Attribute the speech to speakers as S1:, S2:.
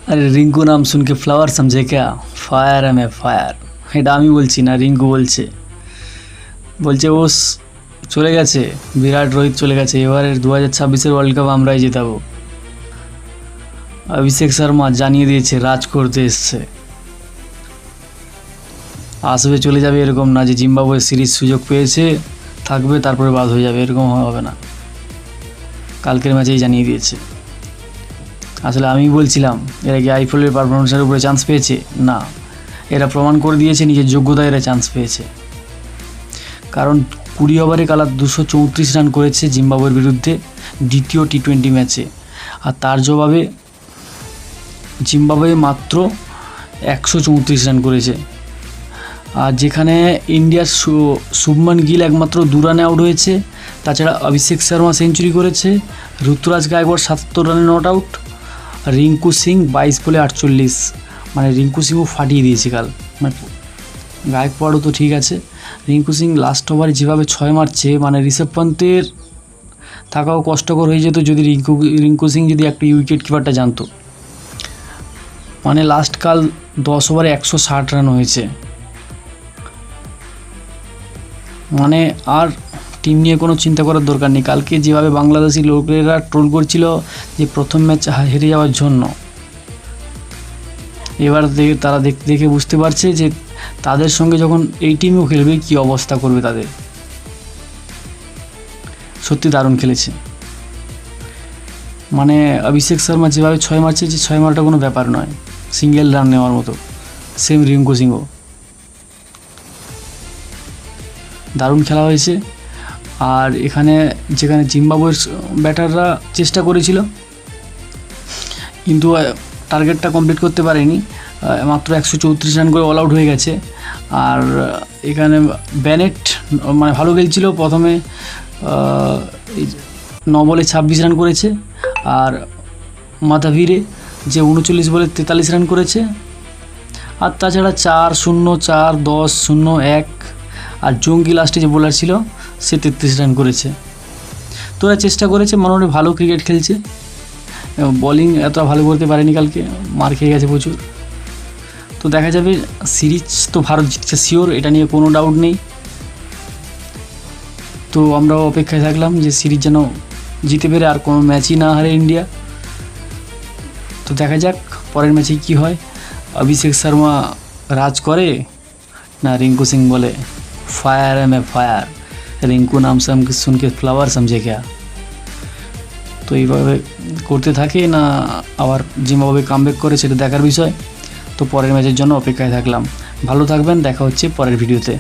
S1: अरे रिंकू नाम सुन के फ्लावर समझे क्या? फायर है मैं फायर। এটা আমি বলছি না, রিঙ্কু বলছে। বলছে ও চলে গেছে, বিরাট রোহিত চলে গেছে, এবারের 2026-এর ওয়ার্ল্ড কাপ আমরাই জেতাবো। অভিষেক শর্মা জানিয়ে দিয়েছে রাজ করতে এসছে। আসবে চলে যাবে এরকম না যে জিম্বাবুয়ে সিরিজ সুযোগ পেয়েছে থাকবে তারপরে বাদ হয়ে যাবে, এরকম হবে না। কালকের ম্যাচেই জানিয়ে দিয়েছে। আসলে আমি বলছিলাম এরা কি আইপিএলের পারফরমেন্সের উপরে চান্স পেয়েছে? না, এরা প্রমাণ করে দিয়েছে নিজের যোগ্যতায় এরা চান্স পেয়েছে। কারণ 20 ওভারে কালা 234 রান করেছে জিম্বাবুয়ের বিরুদ্ধে দ্বিতীয় টি20 ম্যাচে, আর তার জবাবে জিম্বাবুয়ে মাত্র 134 রান করেছে। আর যেখানে ইন্ডিয়ার শুভমান গিল একমাত্র 2 রানে আউট হয়েছে, তাছাড়া অভিষেক শর্মা সেঞ্চুরি করেছে, ঋতুরাজ গায়কোয়াড় 77 রানে নট আউট, রিঙ্কু সিং 22 বলে 48, মানে রিঙ্কু সিংও ফাটিয়ে দিয়েছে কাল। মানে গায়কোয়াড়ও তো ঠিক আছে, রিঙ্কু সিং লাস্ট ওভারে যেভাবে 6 মারছে, মানে ঋষভ পন্তের থাকাও কষ্টকর হয়ে যেত যদি রিঙ্কু সিং যদি একটা উইকেট কিপারটা জানতো। মানে লাস্ট কাল 10 ওভারে 160 রান হয়েছে। মানে আর টিম নিয়ে কোনো চিন্তা করার দরকার নেই। কালকে যেভাবে বাংলাদেশি লোকেরা ট্রোল করছিল যে প্রথম ম্যাচ হেরে যাওয়ার জন্য, এবার তারা দেখে বুঝতে পারছে যে তাদের সঙ্গে যখন এই টিমও খেলবে কী অবস্থা করবে তাদের। সত্যি দারুণ খেলেছে। মানে অভিষেক শর্মা যেভাবে 6 মারছে, যে 6 মারাটা কোনো ব্যাপার নয়, সিঙ্গেল রান নেওয়ার মতো। সেম রিঙ্কু সিংও দারুণ খেলা হয়েছে। আর এখানে যেখানে জিম্বাবুয়ের ব্যাটাররা চেষ্টা করেছিল কিন্তু টার্গেটটা কমপ্লিট করতে পারেনি, মাত্র 134 রান করে অল আউট হয়ে গেছে। আর এখানে ব্যানেট মানে ভালো খেলছিল, প্রথমে 9 বলে 26 রান করেছে, আর মাথাভিরে যে 39 বলে 43 রান করেছে। আর তাছাড়া 4-0, 4-10, 0-1, আর জঙ্গি লাস্টে যে বোলার ছিল সে 33 রান করেছে। তো এরা চেষ্টা করেছে, মোটামুটি ভালো ক্রিকেট খেলছে। বোলিং এতটা ভালো করতে পারেনি, কালকে মার খেয়ে গেছে প্রচুর। তো দেখা যাবে, সিরিজ তো ভারত জিতছে শিওর, এটা নিয়ে কোনো ডাউট নেই। তো আমরাও অপেক্ষায় থাকলাম যে সিরিজ যেন জিতে পেরে আর কোনো ম্যাচই না হারে ইন্ডিয়া। তো দেখা যাক পরের ম্যাচে কি হয়। অভিষেক শর্মা রাজ করে না রিঙ্কু সিং বলে ফায়ার है मैं फायर, রিঙ্কু নাম শুন के फ्लावर समझे क्या? তো এইভাবে করতে থাকে না আবার জিম্বাবুয়ে কামব্যাক করে, সেটা দেখার বিষয়। তো পরের ম্যাচের জন্য অপেক্ষায় থাকলাম। ভালো থাকবেন, দেখা হচ্ছে পরের ভিডিওতে।